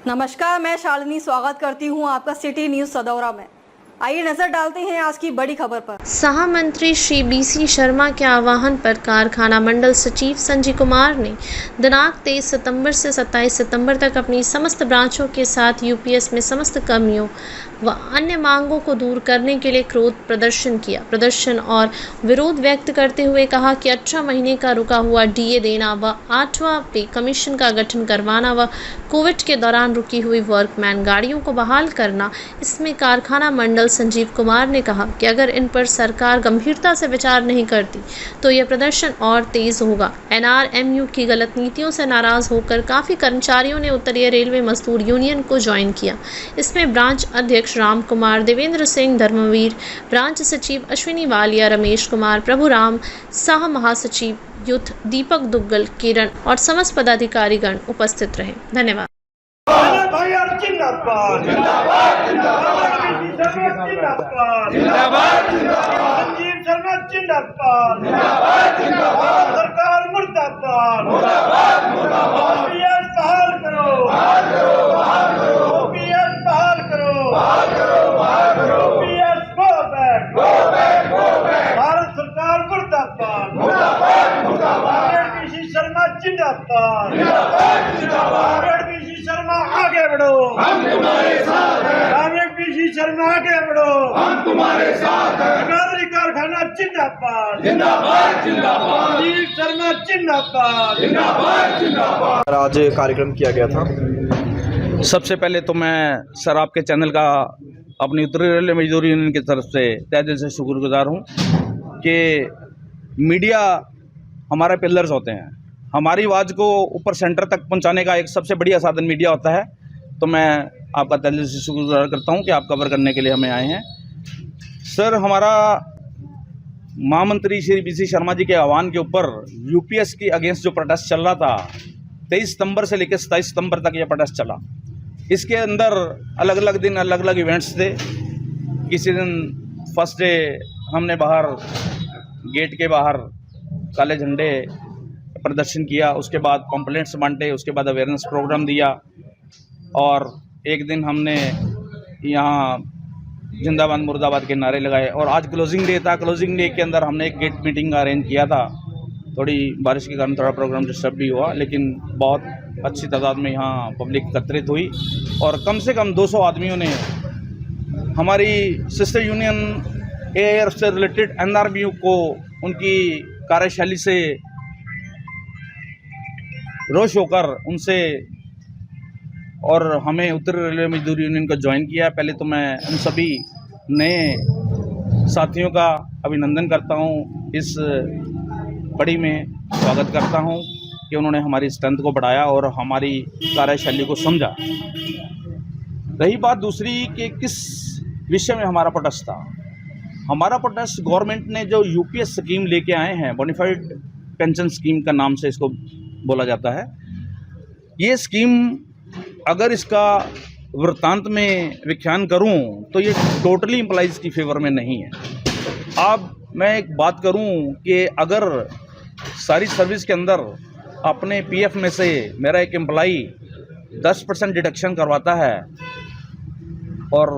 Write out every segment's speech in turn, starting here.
नमस्कार, मैं शालिनी स्वागत करती हूं आपका सिटी न्यूज सदौरा में। आइए नजर डालते हैं आज की बड़ी खबर पर। सह मंत्री श्री बीसी शर्मा के आह्वान पर कारखाना मंडल सचिव संजय कुमार ने दिनांक 23 सितंबर से 27 सितंबर तक अपनी समस्त ब्रांचों के साथ यूपीएस में समस्त कमियों व अन्य मांगों को दूर करने के लिए क्रोध प्रदर्शन किया। प्रदर्शन और विरोध व्यक्त करते हुए कहा कि 18 महीने का रुका हुआ डीए देना व 8वां पे कमीशन का गठन करवाना व कोविड के दौरान रुकी हुई वर्कमैन गाड़ियों को बहाल करना, इसमें कारखाना मंडल संजीव कुमार ने कहा कि अगर इन पर सरकार गंभीरता से विचार नहीं करती तो यह प्रदर्शन और तेज होगा। एनआरएमयू की गलत नीतियों से नाराज होकर काफ़ी कर्मचारियों ने उत्तरीय रेलवे मजदूर यूनियन को ज्वाइन किया। इसमें ब्रांच अध्यक्ष राम कुमार, देवेंद्र सिंह, धर्मवीर, ब्रांच सचिव अश्विनी वालिया, रमेश कुमार, प्रभुराम, सह महासचिव युद्ध दीपक दुग्गल, किरण और समस्त पदाधिकारीगण उपस्थित रहे। धन्यवाद। संजीव शर्मा जिंदाबाद, सरकार मुर्दाबाद, ओपीएस बहाल करो, ओपीएस बहाल करो, ओपीएस गो बैक, भारत सरकार मुर्दाबाद, बीसी शर्मा जिंदाबाद, बीसी शर्मा आगे बढ़ो, बीसी शर्मा आगे बढ़ो, हम तुम्हारे साथ हैं। नागरिक कारखाना जिंदाबाद, जिंदाबाद, जिंदाबाद, संजीव शर्मा जिंदाबाद, जिंदाबाद, जिंदाबाद। आज कार्यक्रम किया गया था। सबसे पहले तो मैं सर आपके चैनल का अपनी उत्तरी रेलवे मजदूर यूनियन की तरफ से तहे दिल से शुक्रगुजार हूँ कि मीडिया हमारे पिलर्स होते हैं। हमारी आवाज़ को ऊपर सेंटर तक पहुँचाने का एक सबसे बढ़िया साधन मीडिया होता है। तो मैं आपका तहे दिल से शुक्रगुजार करता हूँ कि आप कवर करने के लिए हमें आए हैं। सर, हमारा महामंत्री श्री बीसी शर्मा जी के आह्वान के ऊपर यूपीएस की अगेंस्ट जो प्रोटेस्ट चल रहा था, 23 सितंबर से लेकर 27 सितंबर तक ये प्रोटेस्ट चला। इसके अंदर अलग अलग दिन अलग अलग इवेंट्स थे। किसी दिन फर्स्ट डे हमने बाहर गेट के बाहर काले झंडे प्रदर्शन किया, उसके बाद कॉम्प्लेंट्स बांटे, उसके बाद अवेयरनेस प्रोग्राम दिया और एक दिन हमने यहाँ जिंदाबाद मुर्दाबाद के नारे लगाए। और आज क्लोजिंग डे था। क्लोजिंग डे के अंदर हमने एक गेट मीटिंग का अरेंज किया था। थोड़ी बारिश के कारण थोड़ा प्रोग्राम डिस्टर्ब भी हुआ, लेकिन बहुत अच्छी तादाद में यहाँ पब्लिक एकत्रित हुई और कम से कम 200 आदमियों ने हमारी सिस्टर यूनियन एआईआर से रिलेटेड एनआरएमयू को उनकी कार्यशैली से रोष होकर उनसे और हमें उत्तरी रेलवे मजदूर यूनियन को ज्वाइन किया। पहले तो मैं उन सभी नए साथियों का अभिनंदन करता हूं, इस कड़ी में स्वागत करता हूं कि उन्होंने हमारी स्ट्रेंथ को बढ़ाया और हमारी कार्यशैली को समझा। रही बात दूसरी कि किस विषय में हमारा प्रोटेस्ट था। हमारा प्रोटेस्ट गवर्नमेंट ने जो यूपीएस स्कीम लेके आए हैं, बोनाफाइड पेंशन स्कीम का नाम से इसको बोला जाता है। ये स्कीम अगर इसका वृत्तांत में व्याख्यान करूं तो ये टोटली एम्प्लॉइज़ की फेवर में नहीं है। अब मैं एक बात करूं कि अगर सारी सर्विस के अंदर अपने पीएफ में से मेरा एक एम्प्लॉई 10% डिडक्शन करवाता है और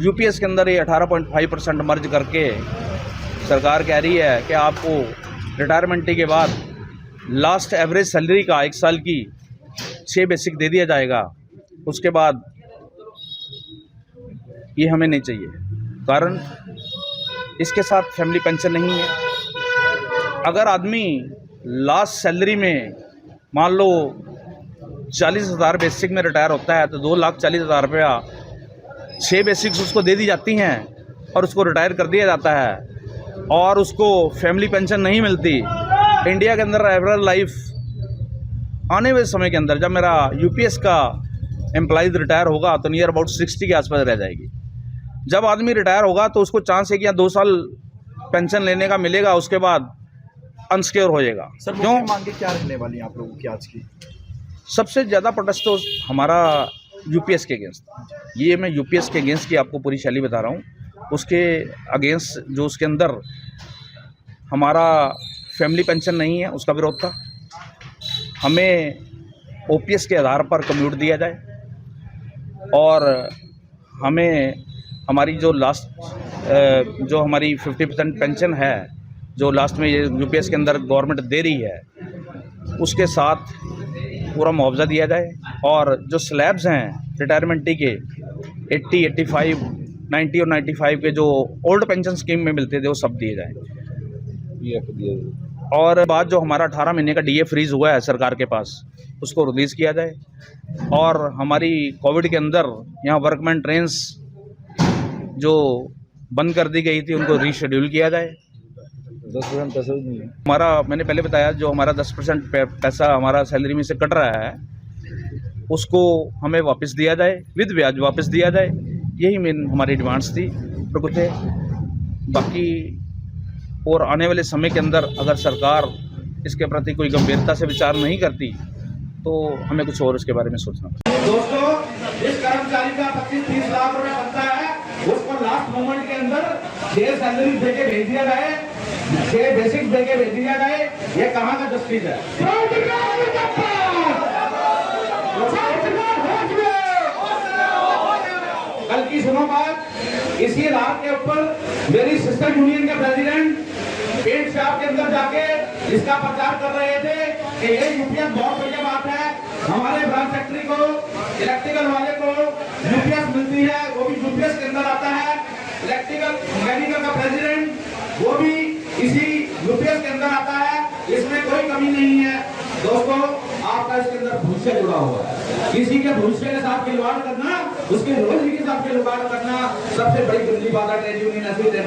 यूपीएस के अंदर ये 18.5% मर्ज करके सरकार कह रही है कि आपको रिटायरमेंट के बाद लास्ट एवरेज सैलरी का 1 साल की 6 बेसिक दे दिया जाएगा, उसके बाद ये हमें नहीं चाहिए। कारण इसके साथ फैमिली पेंशन नहीं है। अगर आदमी लास्ट सैलरी में मान लो 40,000 बेसिक में रिटायर होता है तो 2,40,000 रुपया 6 बेसिक्स उसको दे दी जाती हैं और उसको रिटायर कर दिया जाता है और उसको फैमिली पेंशन नहीं मिलती। इंडिया के अंदर एवरेज लाइफ आने वाले समय के अंदर जब मेरा यूपीएस का एम्प्लॉइज रिटायर होगा तो नियर अबाउट 60 के आसपास रह जाएगी। जब आदमी रिटायर होगा तो उसको चांस है कि 2 साल पेंशन लेने का मिलेगा, उसके बाद अनसिक्योर हो जाएगा। सर, क्यों मांगे क्या रखने वाली हैं आप लोगों की आज की? सबसे ज़्यादा प्रोटेस्ट तो हमारा यूपीएस के अगेंस्ट। ये मैं यूपीएस के अगेंस्ट की आपको पूरी शैली बता रहा हूँ। उसके अगेंस्ट जो उसके अंदर हमारा फैमिली पेंशन नहीं है, उसका विरोध था। हमें ओपीएस के आधार पर कम्यूट दिया जाए, और हमें हमारी जो जो हमारी 50% पेंशन है जो लास्ट में ये यूपीएस के अंदर गवर्नमेंट दे रही है उसके साथ पूरा मुआवजा दिया जाए और जो स्लैब्स हैं रिटायरमेंट के 80, 85, 90 और 95 के जो ओल्ड पेंशन स्कीम में मिलते थे वो सब दिए जाए। और बाद जो हमारा 18 महीने का डीए फ्रीज़ हुआ है सरकार के पास उसको रिलीज़ किया जाए और हमारी कोविड के अंदर यहाँ वर्कमैन ट्रेन्स जो बंद कर दी गई थी उनको रीशेड्यूल किया जाए। 10% पैसा भी नहीं है। हमारा मैंने पहले बताया जो हमारा 10% पैसा हमारा सैलरी में से कट रहा है उसको हमें वापस दिया जाए, विद ब्याज वापस दिया जाए। यही मेन हमारी डिमांड्स थी प्रकुल थे। बाकी और आने वाले समय के अंदर अगर सरकार इसके प्रति कोई गंभीरता से विचार नहीं करती तो हमें कुछ और इसके बारे में सोचना पड़ेगा। दोस्तों, इस कर्मचारी का 25-30 लाख रुपए बनता है, उसको लास्ट मोमेंट के अंदर 6 सैलरी देके भेज दिया जाए, 6 बेसिक देके भेज दिया जाए। ये कहाँ का जस्टिस है? कल की सुनो बात, इसी रात के ऊपर मेरी सिस्टर यूनियन के प्रेसिडेंट पेंट शॉप के अंदर जाके इसका प्रचार कर रहे थे कि ये यूपीएस बहुत बढ़िया बात है, हमारे ब्रांच सेक्रेटरी को इलेक्ट्रिकल वाले को यूपीएस मिलती है, वो भी यूपीएस के अंदर आता है। इलेक्ट्रिकल मैकेनिकल का प्रेसिडेंट वो भी इसी यूपीएस के अंदर आता है, इसमें कोई कमी नहीं है। दोस्तों, आपका इसके अंदर भविष्य जुड़ा हुआ है, किसी के भविष्य के साथ खिलवाड़ करना, उसके रोजी के साथ खिलवाड़ करना सबसे बड़ी गंदी बात है। ट्रेड यूनियन ऐसी